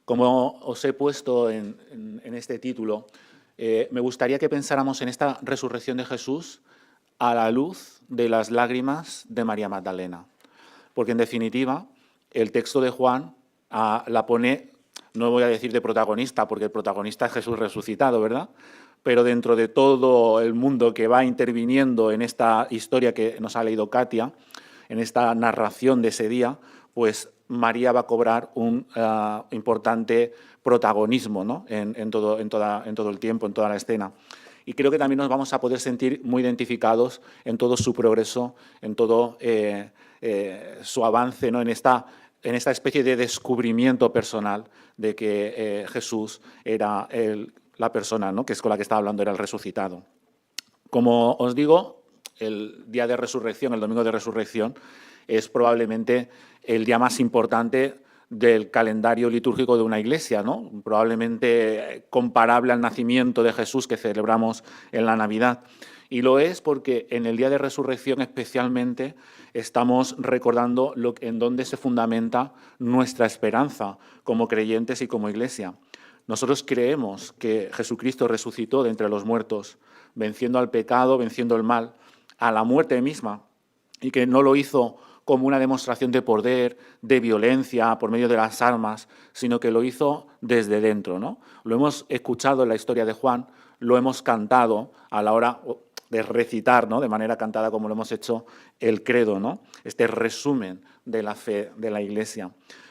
Como os he puesto en este título, me gustaría que pensáramos en esta resurrección de Jesús a la luz de las lágrimas de María Magdalena. Porque, en definitiva, el texto de Juan la pone, no voy a decir de protagonista, porque el protagonista es Jesús resucitado, ¿verdad? Pero dentro de todo el mundo que va interviniendo en esta historia que nos ha leído Katia, en esta narración de ese día, pues María va a cobrar un importante protagonismo, ¿no? en todo el tiempo, en toda la escena. Y creo que también nos vamos a poder sentir muy identificados en todo su progreso, en todo su avance, ¿no? en esta especie de descubrimiento personal de que Jesús era la persona, ¿no? que es con la que estaba hablando, era el resucitado. Como os digo, el día de resurrección, el domingo de resurrección, es probablemente el día más importante del calendario litúrgico de una iglesia, ¿no? Probablemente comparable al nacimiento de Jesús que celebramos en la Navidad. Y lo es porque en el día de resurrección especialmente estamos recordando en dónde se fundamenta nuestra esperanza como creyentes y como iglesia. Nosotros creemos que Jesucristo resucitó de entre los muertos, venciendo al pecado, venciendo el mal, a la muerte misma, y que no lo hizo como una demostración de poder, de violencia, por medio de las armas, sino que lo hizo desde dentro, ¿no? Lo hemos escuchado en la historia de Juan, lo hemos cantado a la hora de recitar, ¿no? de manera cantada, como lo hemos hecho el credo, ¿no? Este resumen de la fe de la Iglesia.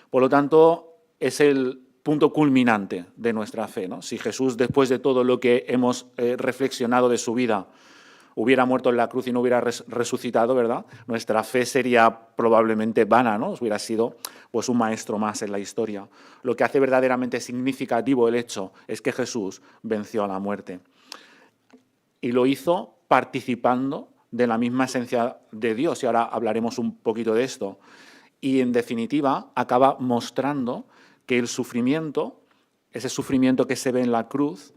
Por lo tanto, es el punto culminante de nuestra fe, ¿no? Si Jesús, después de todo lo que hemos reflexionado de su vida, hubiera muerto en la cruz y no hubiera resucitado, ¿verdad? Nuestra fe sería probablemente vana, ¿no? Hubiera sido pues un maestro más en la historia. Lo que hace verdaderamente significativo el hecho es que Jesús venció a la muerte. Y lo hizo participando de la misma esencia de Dios, y ahora hablaremos un poquito de esto. Y, en definitiva, acaba mostrando que el sufrimiento, ese sufrimiento que se ve en la cruz,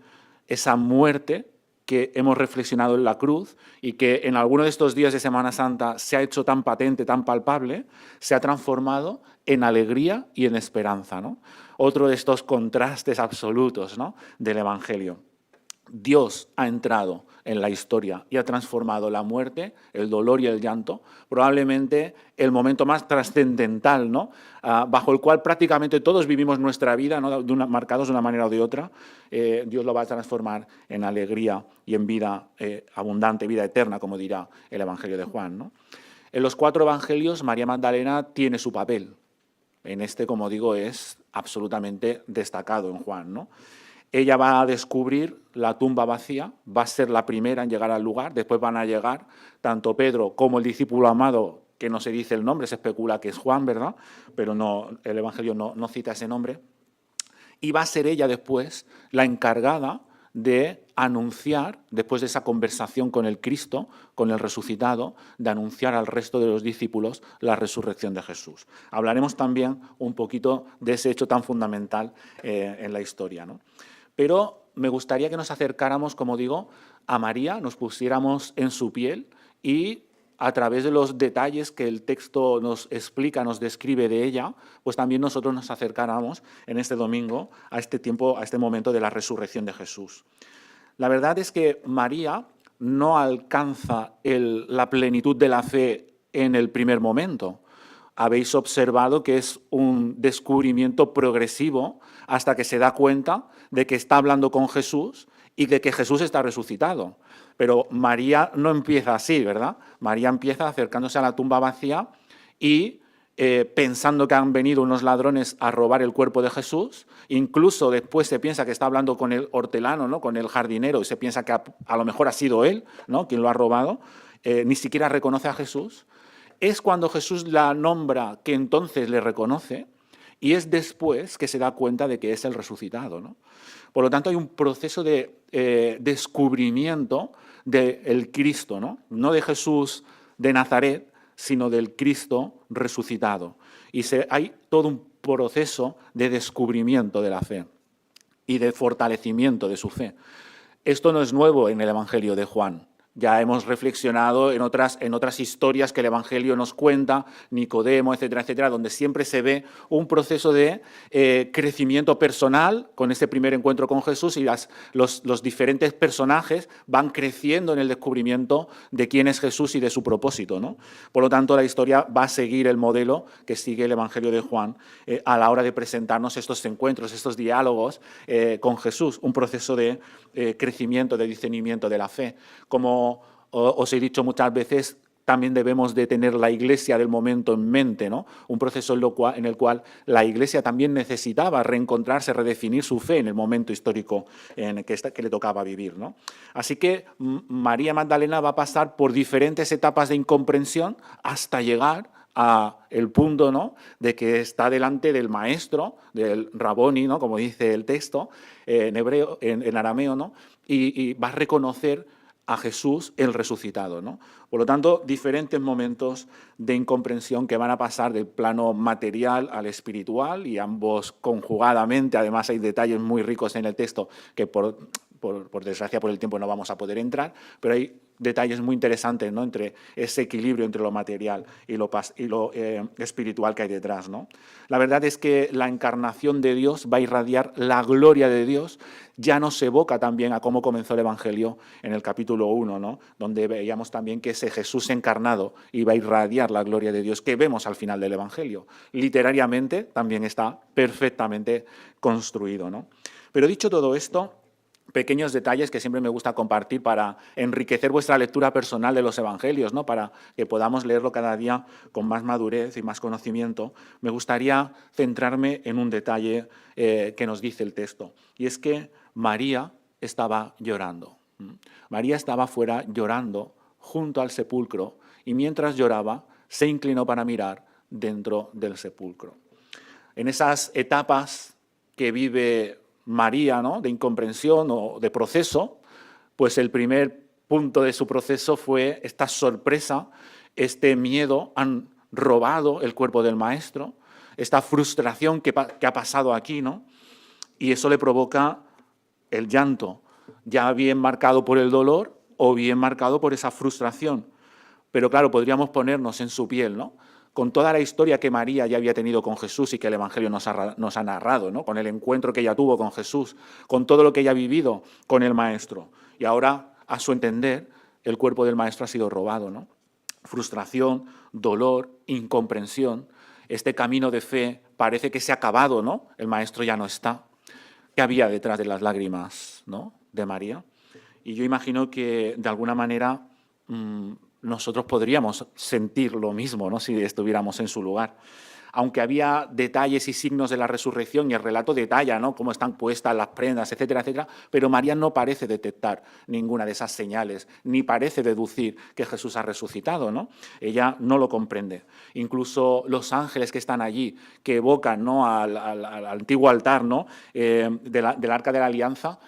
esa muerte que hemos reflexionado en la cruz y que en alguno de estos días de Semana Santa se ha hecho tan patente, tan palpable, se ha transformado en alegría y en esperanza, ¿no? Otro de estos contrastes absolutos, ¿no? del Evangelio. Dios ha entrado en la historia y ha transformado la muerte, el dolor y el llanto, probablemente el momento más trascendental, ¿no? Bajo el cual prácticamente todos vivimos nuestra vida, ¿no? marcados de una manera o de otra. Dios lo va a transformar en alegría y en vida abundante, vida eterna, como dirá el Evangelio de Juan, ¿no? En los 4 evangelios, María Magdalena tiene su papel. En este, como digo, es absolutamente destacado en Juan, ¿no? Ella va a descubrir la tumba vacía, va a ser la primera en llegar al lugar, después van a llegar tanto Pedro como el discípulo amado, que no se dice el nombre, se especula que es Juan, ¿verdad? Pero no, el Evangelio no cita ese nombre. Y va a ser ella después la encargada de anunciar, después de esa conversación con el Cristo, con el resucitado, de anunciar al resto de los discípulos la resurrección de Jesús. Hablaremos también un poquito de ese hecho tan fundamental en la historia, ¿no? Pero me gustaría que nos acercáramos, como digo, a María, nos pusiéramos en su piel y a través de los detalles que el texto nos explica, nos describe de ella, pues también nosotros nos acercáramos en este domingo a este tiempo, a este momento de la resurrección de Jesús. La verdad es que María no alcanza la plenitud de la fe en el primer momento. Habéis observado que es un descubrimiento progresivo hasta que se da cuenta de que está hablando con Jesús y de que Jesús está resucitado. Pero María no empieza así, ¿verdad? María empieza acercándose a la tumba vacía y pensando que han venido unos ladrones a robar el cuerpo de Jesús. Incluso después se piensa que está hablando con el hortelano, ¿no? Con el jardinero, y se piensa que a lo mejor ha sido él, ¿no? quien lo ha robado. Ni siquiera reconoce a Jesús. Es cuando Jesús la nombra que entonces le reconoce, y es después que se da cuenta de que es el resucitado, ¿no? Por lo tanto, hay un proceso de descubrimiento del Cristo, ¿no? No de Jesús de Nazaret, sino del Cristo resucitado. Y hay todo un proceso de descubrimiento de la fe y de fortalecimiento de su fe. Esto no es nuevo en el Evangelio de Juan. Ya hemos reflexionado en otras historias que el Evangelio nos cuenta, Nicodemo, etcétera, etcétera, donde siempre se ve un proceso de crecimiento personal con este primer encuentro con Jesús, y los diferentes personajes van creciendo en el descubrimiento de quién es Jesús y de su propósito, ¿no? Por lo tanto, la historia va a seguir el modelo que sigue el Evangelio de Juan a la hora de presentarnos estos encuentros, estos diálogos con Jesús, un proceso de crecimiento, de discernimiento de la fe. Como os he dicho muchas veces, también debemos de tener la Iglesia del momento en mente, ¿no? Un proceso en el cual la Iglesia también necesitaba reencontrarse, redefinir su fe en el momento histórico en el que le tocaba vivir, ¿no? Así que María Magdalena va a pasar por diferentes etapas de incomprensión hasta llegar a el punto, ¿no?, de que está delante del maestro, del Raboni, ¿no?, como dice el texto en hebreo, en arameo, ¿no?, y va a reconocer a Jesús el resucitado, ¿no? Por lo tanto, diferentes momentos de incomprensión que van a pasar del plano material al espiritual, y ambos conjugadamente. Además, hay detalles muy ricos en el texto que por desgracia, por el tiempo no vamos a poder entrar, pero hay detalles muy interesantes, ¿no?, entre ese equilibrio entre lo material y lo espiritual que hay detrás, ¿no? La verdad es que la encarnación de Dios va a irradiar la gloria de Dios. Ya nos evoca también a cómo comenzó el Evangelio en el capítulo 1, ¿no?, donde veíamos también que ese Jesús encarnado iba a irradiar la gloria de Dios que vemos al final del Evangelio. Literariamente también está perfectamente construido, ¿no? Pero dicho todo esto, pequeños detalles que siempre me gusta compartir para enriquecer vuestra lectura personal de los evangelios, ¿no?, para que podamos leerlo cada día con más madurez y más conocimiento. Me gustaría centrarme en un detalle que nos dice el texto, y es que María estaba llorando. María estaba fuera llorando junto al sepulcro, y mientras lloraba se inclinó para mirar dentro del sepulcro. En esas etapas que vive María, ¿no?, de incomprensión o de proceso, pues el primer punto de su proceso fue esta sorpresa, este miedo: han robado el cuerpo del maestro, esta frustración que ha pasado aquí, ¿no? Y eso le provoca el llanto, ya bien marcado por el dolor o bien marcado por esa frustración. Pero claro, podríamos ponernos en su piel, ¿no?, con toda la historia que María ya había tenido con Jesús y que el Evangelio nos ha narrado, ¿no?, con el encuentro que ella tuvo con Jesús, con todo lo que ella ha vivido con el Maestro. Y ahora, a su entender, el cuerpo del Maestro ha sido robado, ¿no? Frustración, dolor, incomprensión. Este camino de fe parece que se ha acabado, ¿no? El Maestro ya no está. ¿Qué había detrás de las lágrimas, ¿no?, de María? Y yo imagino que, de alguna manera, nosotros podríamos sentir lo mismo, ¿no?, si estuviéramos en su lugar. Aunque había detalles y signos de la resurrección, y el relato detalla, ¿no?, cómo están puestas las prendas, etcétera, etcétera, pero María no parece detectar ninguna de esas señales, ni parece deducir que Jesús ha resucitado, ¿no? Ella no lo comprende. Incluso los ángeles que están allí, que evocan, ¿no?, al antiguo altar, ¿no?, del Arca de la Alianza,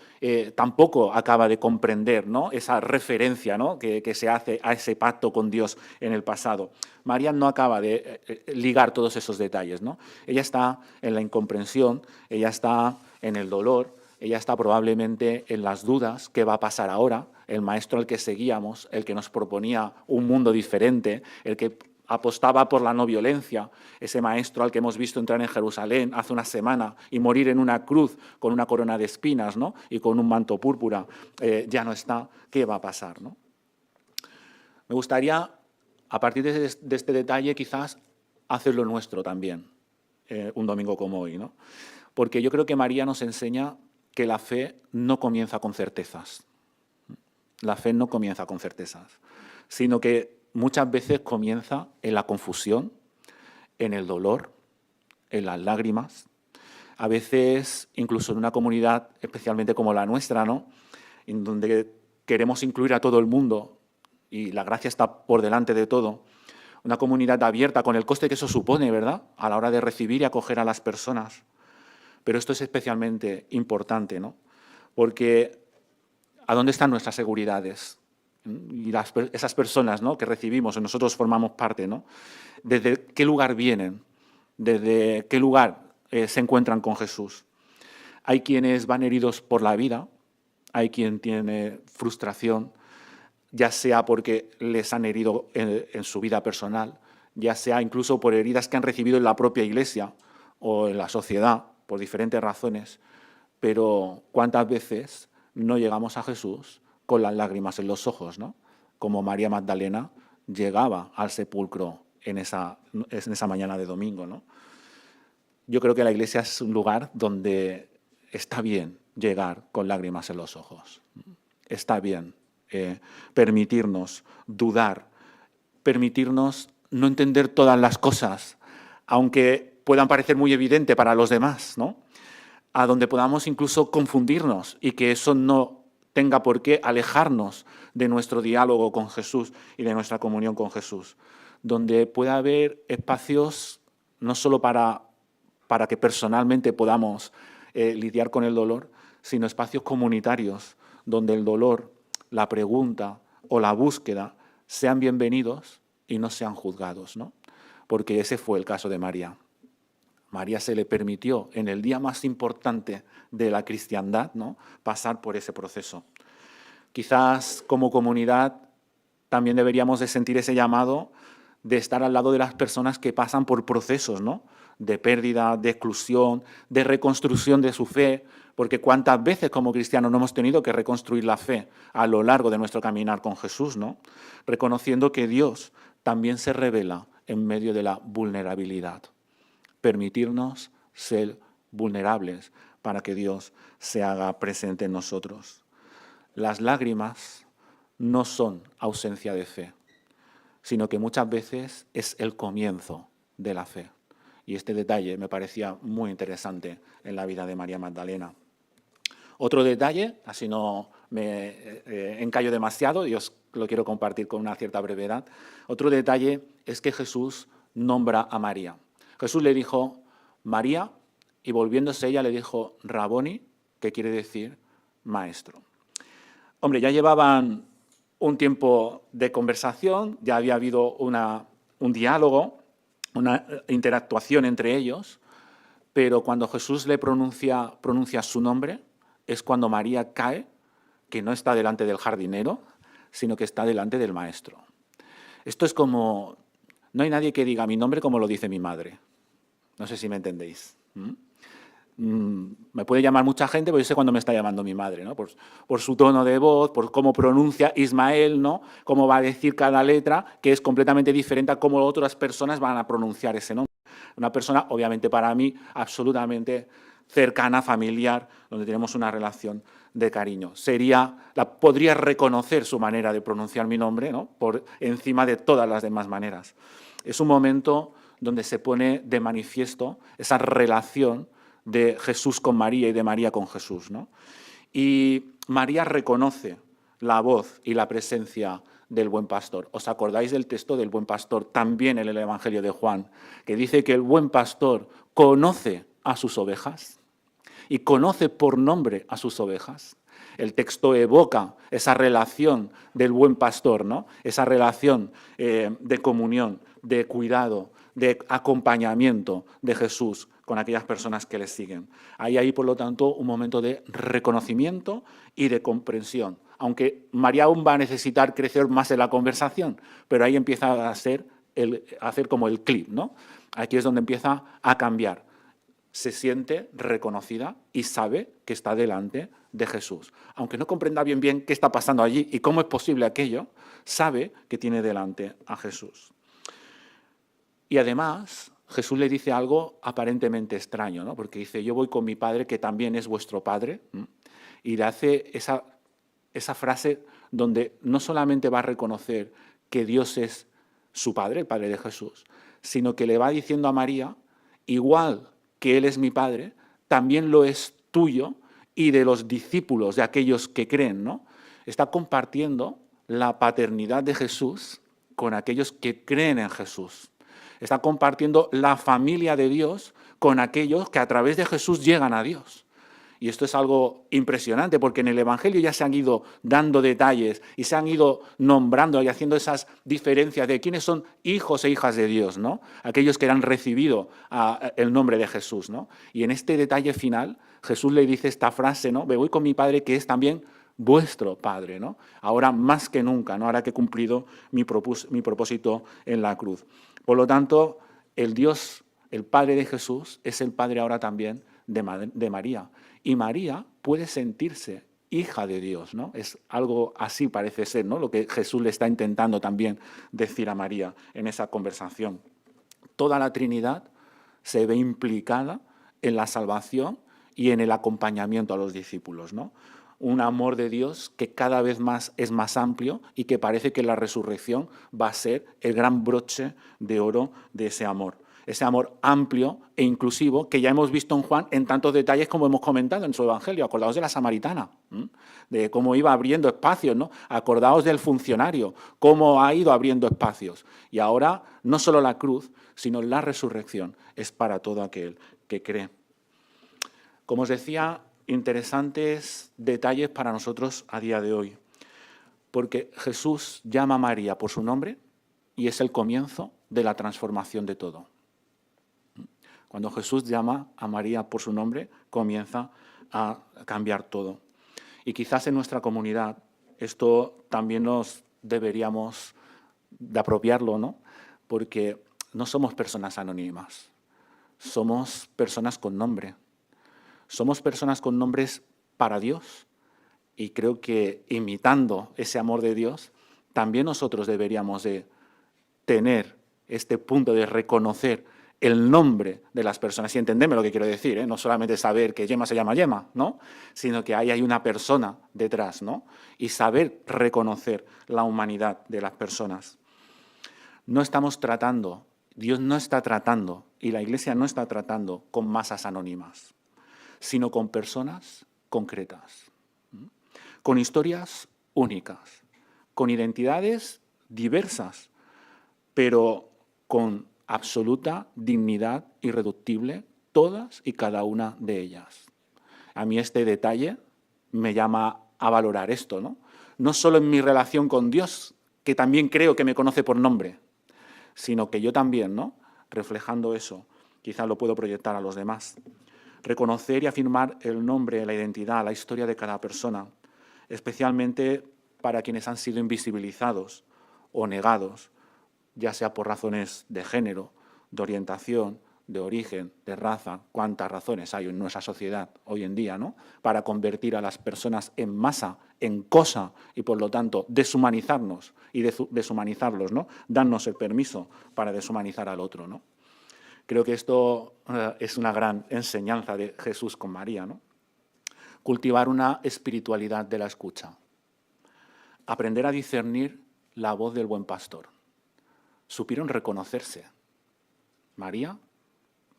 tampoco acaba de comprender, ¿no?, esa referencia, ¿no?, que se hace a ese pacto con Dios en el pasado. María no acaba de ligar todos esos detalles, ¿no? Ella está en la incomprensión, ella está en el dolor, ella está probablemente en las dudas: ¿qué va a pasar ahora? El maestro al que seguíamos, el que nos proponía un mundo diferente, el que apostaba por la no violencia, ese maestro al que hemos visto entrar en Jerusalén hace una semana y morir en una cruz con una corona de espinas, ¿no?, y con un manto púrpura, ya no está. ¿Qué va a pasar, no? Me gustaría, a partir de este detalle, quizás hacerlo nuestro también, un domingo como hoy, ¿no? Porque yo creo que María nos enseña que la fe no comienza con certezas. La fe no comienza con certezas, sino que muchas veces comienza en la confusión, en el dolor, en las lágrimas. A veces, incluso en una comunidad especialmente como la nuestra, ¿no?, en donde queremos incluir a todo el mundo y la gracia está por delante de todo. Una comunidad abierta, con el coste que eso supone, ¿verdad?, a la hora de recibir y acoger a las personas. Pero esto es especialmente importante, ¿no?, porque ¿a dónde están nuestras seguridades? Y esas personas, ¿no?, que recibimos, y nosotros formamos parte, ¿no?, ¿desde qué lugar vienen? ¿Desde qué lugar se encuentran con Jesús? Hay quienes van heridos por la vida, hay quien tiene frustración, ya sea porque les han herido en su vida personal, ya sea incluso por heridas que han recibido en la propia Iglesia o en la sociedad, por diferentes razones. Pero ¿cuántas veces no llegamos a Jesús con las lágrimas en los ojos, ¿no? Como María Magdalena llegaba al sepulcro en esa mañana de domingo, ¿no? Yo creo que la Iglesia es un lugar donde está bien llegar con lágrimas en los ojos. Está bien permitirnos dudar, permitirnos no entender todas las cosas, aunque puedan parecer muy evidentes para los demás, ¿no? A donde podamos incluso confundirnos y que eso no tenga por qué alejarnos de nuestro diálogo con Jesús y de nuestra comunión con Jesús, donde pueda haber espacios no solo para que personalmente podamos lidiar con el dolor, sino espacios comunitarios donde el dolor, la pregunta o la búsqueda sean bienvenidos y no sean juzgados, ¿no? Porque ese fue el caso de María. María se le permitió en el día más importante de la cristiandad, ¿no?, pasar por ese proceso. Quizás como comunidad también deberíamos de sentir ese llamado de estar al lado de las personas que pasan por procesos, ¿no?, de pérdida, de exclusión, de reconstrucción de su fe, porque cuántas veces como cristianos no hemos tenido que reconstruir la fe a lo largo de nuestro caminar con Jesús, ¿no?, reconociendo que Dios también se revela en medio de la vulnerabilidad. Permitirnos ser vulnerables para que Dios se haga presente en nosotros. Las lágrimas no son ausencia de fe, sino que muchas veces es el comienzo de la fe. Y este detalle me parecía muy interesante en la vida de María Magdalena. Otro detalle, así no me encallo demasiado y os lo quiero compartir con una cierta brevedad. Otro detalle es que Jesús nombra a María. Jesús le dijo María y volviéndose ella le dijo Raboni, que quiere decir maestro. Hombre, ya llevaban un tiempo de conversación, ya había habido un diálogo, una interactuación entre ellos, pero cuando Jesús le pronuncia su nombre, es cuando María cae, que no está delante del jardinero, sino que está delante del maestro. Esto es como, no hay nadie que diga mi nombre como lo dice mi madre. No sé si me entendéis. Me puede llamar mucha gente, pero yo sé cuándo me está llamando mi madre, ¿no? Por su tono de voz, por cómo pronuncia Ismael, ¿no?, cómo va a decir cada letra, que es completamente diferente a cómo otras personas van a pronunciar ese nombre. Una persona, obviamente para mí, absolutamente cercana, familiar, donde tenemos una relación de cariño. Podría reconocer su manera de pronunciar mi nombre, ¿no?, por encima de todas las demás maneras. Es un momento donde se pone de manifiesto esa relación de Jesús con María y de María con Jesús, ¿no? Y María reconoce la voz y la presencia del buen pastor. ¿Os acordáis del texto del buen pastor también en el Evangelio de Juan, que dice que el buen pastor conoce a sus ovejas y conoce por nombre a sus ovejas? El texto evoca esa relación del buen pastor, ¿no?, esa relación de comunión, de cuidado, de acompañamiento de Jesús con aquellas personas que le siguen. Hay, por lo tanto, un momento de reconocimiento y de comprensión. Aunque María aún va a necesitar crecer más en la conversación, pero ahí empieza a hacer como el clip, ¿no? Aquí es donde empieza a cambiar. Se siente reconocida y sabe que está delante de Jesús. Aunque no comprenda bien qué está pasando allí y cómo es posible aquello, sabe que tiene delante a Jesús. Y además, Jesús le dice algo aparentemente extraño, ¿no?, porque dice, yo voy con mi Padre, que también es vuestro Padre, y le hace esa frase donde no solamente va a reconocer que Dios es su Padre, el Padre de Jesús, sino que le va diciendo a María, igual que Él es mi Padre, también lo es tuyo y de los discípulos, de aquellos que creen, ¿no? Está compartiendo la paternidad de Jesús con aquellos que creen en Jesús. Está compartiendo la familia de Dios con aquellos que a través de Jesús llegan a Dios. Y esto es algo impresionante, porque en el Evangelio ya se han ido dando detalles y se han ido nombrando y haciendo esas diferencias de quiénes son hijos e hijas de Dios, ¿no? Aquellos que han recibido el nombre de Jesús, ¿no? Y en este detalle final, Jesús le dice esta frase, ¿no? Me voy con mi Padre, que es también vuestro Padre, ¿no? Ahora más que nunca, ¿no? Ahora que he cumplido mi propósito en la cruz. Por lo tanto, el Dios, el Padre de Jesús, es el Padre ahora también de María. Y María puede sentirse hija de Dios, ¿no? Es algo así parece ser, ¿no? Lo que Jesús le está intentando también decir a María en esa conversación. Toda la Trinidad se ve implicada en la salvación y en el acompañamiento a los discípulos, ¿no? Un amor de Dios que cada vez más es más amplio y que parece que la resurrección va a ser el gran broche de oro de ese amor. Ese amor amplio e inclusivo que ya hemos visto en Juan en tantos detalles como hemos comentado en su Evangelio. Acordaos de la samaritana, de cómo iba abriendo espacios, ¿no? Acordaos del funcionario, cómo ha ido abriendo espacios. Y ahora no solo la cruz, sino la resurrección es para todo aquel que cree. Como os decía, interesantes detalles para nosotros a día de hoy, porque Jesús llama a María por su nombre y es el comienzo de la transformación de todo. Cuando Jesús llama a María por su nombre, comienza a cambiar todo. Y quizás en nuestra comunidad esto también nos deberíamos de apropiarlo, ¿no? Porque no somos personas anónimas, somos personas con nombre. Somos personas con nombres para Dios y creo que imitando ese amor de Dios, también nosotros deberíamos de tener este punto de reconocer el nombre de las personas y entenderme lo que quiero decir, ¿eh? No solamente saber que Gemma se llama Gemma, ¿no? Sino que ahí hay una persona detrás, ¿no? Y saber reconocer la humanidad de las personas. No estamos tratando, Dios no está tratando y la Iglesia no está tratando con masas anónimas, sino con personas concretas, con historias únicas, con identidades diversas, pero con absoluta dignidad irreductible, todas y cada una de ellas. A mí este detalle me llama a valorar esto, ¿no? No solo en mi relación con Dios, que también creo que me conoce por nombre, sino que yo también, ¿no? Reflejando eso, quizás lo puedo proyectar a los demás. Reconocer y afirmar el nombre, la identidad, la historia de cada persona, especialmente para quienes han sido invisibilizados o negados, ya sea por razones de género, de orientación, de origen, de raza, cuántas razones hay en nuestra sociedad hoy en día, ¿no? Para convertir a las personas en masa, en cosa, y por lo tanto deshumanizarnos y deshumanizarlos, ¿no? Darnos el permiso para deshumanizar al otro, ¿no? Creo que esto es una gran enseñanza de Jesús con María, ¿no? Cultivar una espiritualidad de la escucha. Aprender a discernir la voz del buen pastor. Supieron reconocerse. María,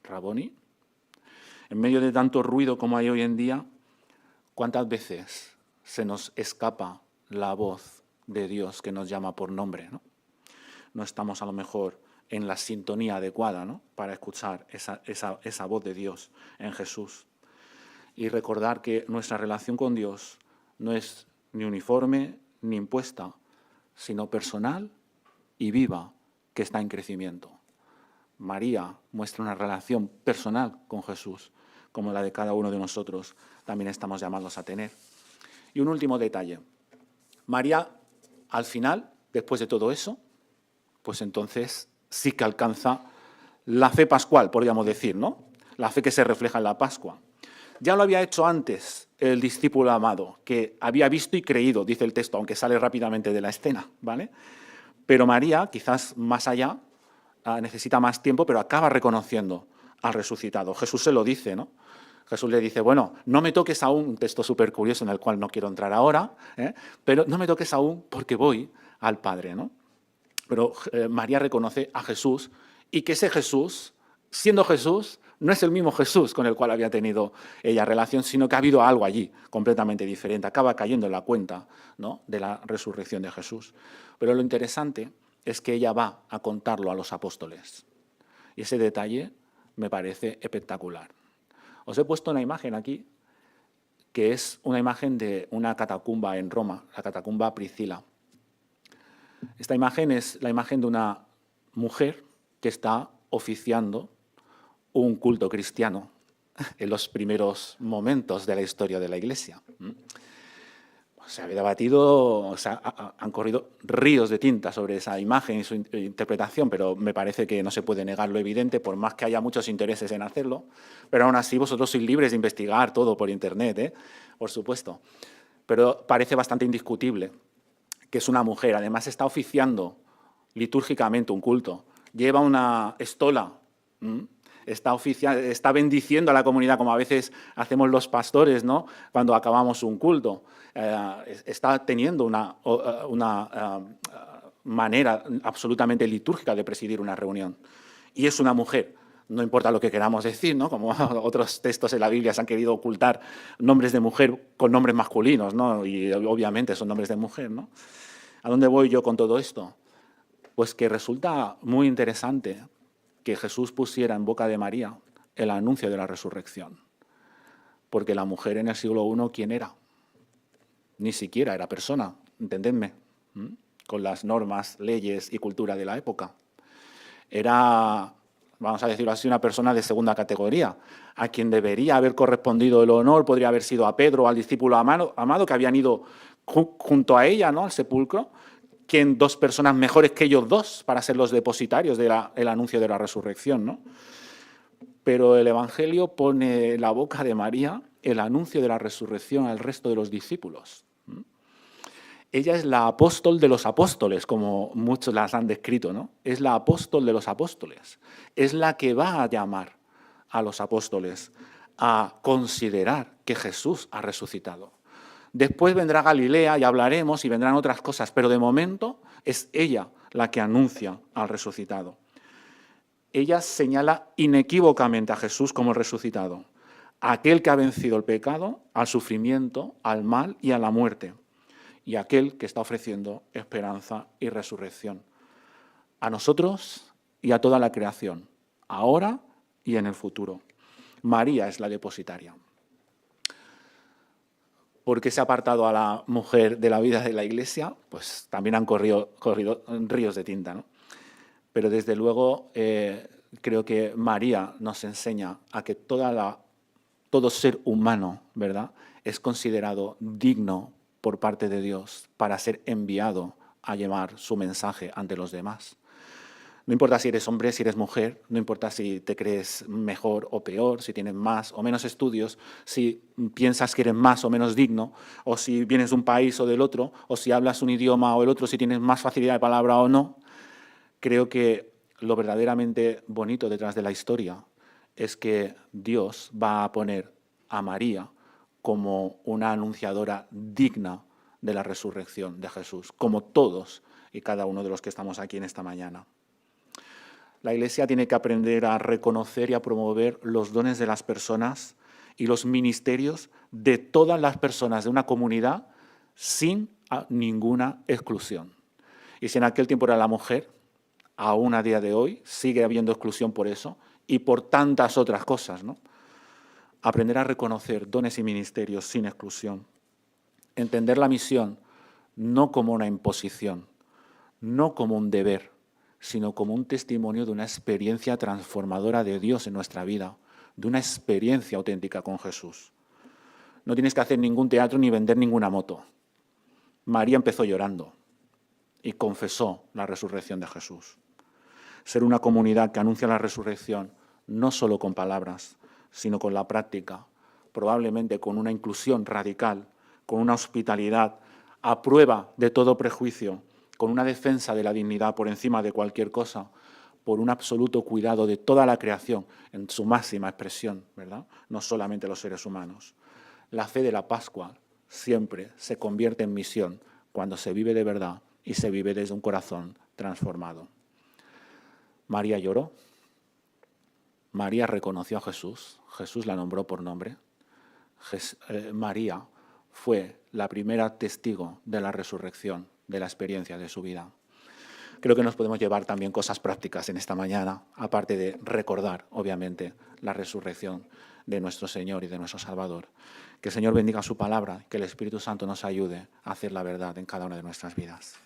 Raboni, en medio de tanto ruido como hay hoy en día, ¿cuántas veces se nos escapa la voz de Dios que nos llama por nombre, ¿no? No estamos a lo mejor en la sintonía adecuada, ¿no? Para escuchar esa voz de Dios en Jesús. Y recordar que nuestra relación con Dios no es ni uniforme ni impuesta, sino personal y viva, que está en crecimiento. María muestra una relación personal con Jesús, como la de cada uno de nosotros también estamos llamados a tener. Y un último detalle. María, al final, después de todo eso, pues entonces sí que alcanza la fe pascual, podríamos decir, ¿no? La fe que se refleja en la Pascua. Ya lo había hecho antes el discípulo amado, que había visto y creído, dice el texto, aunque sale rápidamente de la escena, ¿vale? Pero María, quizás más allá, necesita más tiempo, pero acaba reconociendo al resucitado. Jesús se lo dice, ¿no? Jesús le dice, bueno, no me toques aún, un texto súper curioso en el cual no quiero entrar ahora, pero no me toques aún porque voy al Padre, ¿no? Pero María reconoce a Jesús y que ese Jesús, siendo Jesús, no es el mismo Jesús con el cual había tenido ella relación, sino que ha habido algo allí completamente diferente. Acaba cayendo en la cuenta, ¿no?, de la resurrección de Jesús. Pero lo interesante es que ella va a contarlo a los apóstoles. Y ese detalle me parece espectacular. Os he puesto una imagen aquí, que es una imagen de una catacumba en Roma, la catacumba Priscila. Esta imagen es la imagen de una mujer que está oficiando un culto cristiano en los primeros momentos de la historia de la Iglesia. se ha debatido, o sea, han corrido ríos de tinta sobre esa imagen y su interpretación, pero me parece que no se puede negar lo evidente, por más que haya muchos intereses en hacerlo, pero aún así vosotros sois libres de investigar todo por Internet, por supuesto. Pero parece bastante indiscutible que es una mujer, además está oficiando litúrgicamente un culto, lleva una estola, está bendiciendo a la comunidad, como a veces hacemos los pastores, ¿no?, cuando acabamos un culto. Está teniendo una manera absolutamente litúrgica de presidir una reunión. Y es una mujer. No importa lo que queramos decir, ¿no?, como otros textos en la Biblia se han querido ocultar nombres de mujer con nombres masculinos, ¿no?, y obviamente son nombres de mujer, ¿no? ¿A dónde voy yo con todo esto? Pues que resulta muy interesante que Jesús pusiera en boca de María el anuncio de la resurrección. Porque la mujer en el siglo I, ¿quién era? Ni siquiera era persona, entendedme, con las normas, leyes y cultura de la época. Era, vamos a decirlo así, una persona de segunda categoría, a quien debería haber correspondido el honor, podría haber sido a Pedro o al discípulo amado, que habían ido junto a ella, ¿no?, al sepulcro. ¿Quién dos personas mejores que ellos dos para ser los depositarios del anuncio de la resurrección, ¿no? Pero el Evangelio pone en la boca de María el anuncio de la resurrección al resto de los discípulos. Ella es la apóstol de los apóstoles, como muchos las han descrito, ¿no? Es la apóstol de los apóstoles. Es la que va a llamar a los apóstoles a considerar que Jesús ha resucitado. Después vendrá Galilea y hablaremos y vendrán otras cosas, pero de momento es ella la que anuncia al resucitado. Ella señala inequívocamente a Jesús como el resucitado, aquel que ha vencido el pecado, al sufrimiento, al mal y a la muerte, y aquel que está ofreciendo esperanza y resurrección a nosotros y a toda la creación, ahora y en el futuro. María es la depositaria. ¿Por qué se ha apartado a la mujer de la vida de la Iglesia? Pues también han corrido ríos de tinta, ¿no? Pero desde luego creo que María nos enseña a que todo ser humano, ¿verdad?, es considerado digno por parte de Dios para ser enviado a llevar su mensaje ante los demás. No importa si eres hombre, si eres mujer, no importa si te crees mejor o peor, si tienes más o menos estudios, si piensas que eres más o menos digno, o si vienes de un país o del otro, o si hablas un idioma o el otro, si tienes más facilidad de palabra o no. Creo que lo verdaderamente bonito detrás de la historia es que Dios va a poner a María como una anunciadora digna de la resurrección de Jesús, como todos y cada uno de los que estamos aquí en esta mañana. La Iglesia tiene que aprender a reconocer y a promover los dones de las personas y los ministerios de todas las personas de una comunidad sin ninguna exclusión. Y si en aquel tiempo era la mujer, aún a día de hoy sigue habiendo exclusión por eso y por tantas otras cosas, ¿no? Aprender a reconocer dones y ministerios sin exclusión. Entender la misión no como una imposición, no como un deber, sino como un testimonio de una experiencia transformadora de Dios en nuestra vida, de una experiencia auténtica con Jesús. No tienes que hacer ningún teatro ni vender ninguna moto. María empezó llorando y confesó la resurrección de Jesús. Ser una comunidad que anuncia la resurrección no solo con palabras, sino con la práctica, probablemente con una inclusión radical, con una hospitalidad a prueba de todo prejuicio, con una defensa de la dignidad por encima de cualquier cosa, por un absoluto cuidado de toda la creación en su máxima expresión, ¿verdad? No solamente los seres humanos. La fe de la Pascua siempre se convierte en misión cuando se vive de verdad y se vive desde un corazón transformado. María lloró, María reconoció a Jesús, Jesús la nombró por nombre. María fue la primera testigo de la resurrección, de la experiencia de su vida. Creo que nos podemos llevar también cosas prácticas en esta mañana, aparte de recordar, obviamente, la resurrección de nuestro Señor y de nuestro Salvador. Que el Señor bendiga su palabra, que el Espíritu Santo nos ayude a hacer la verdad en cada una de nuestras vidas.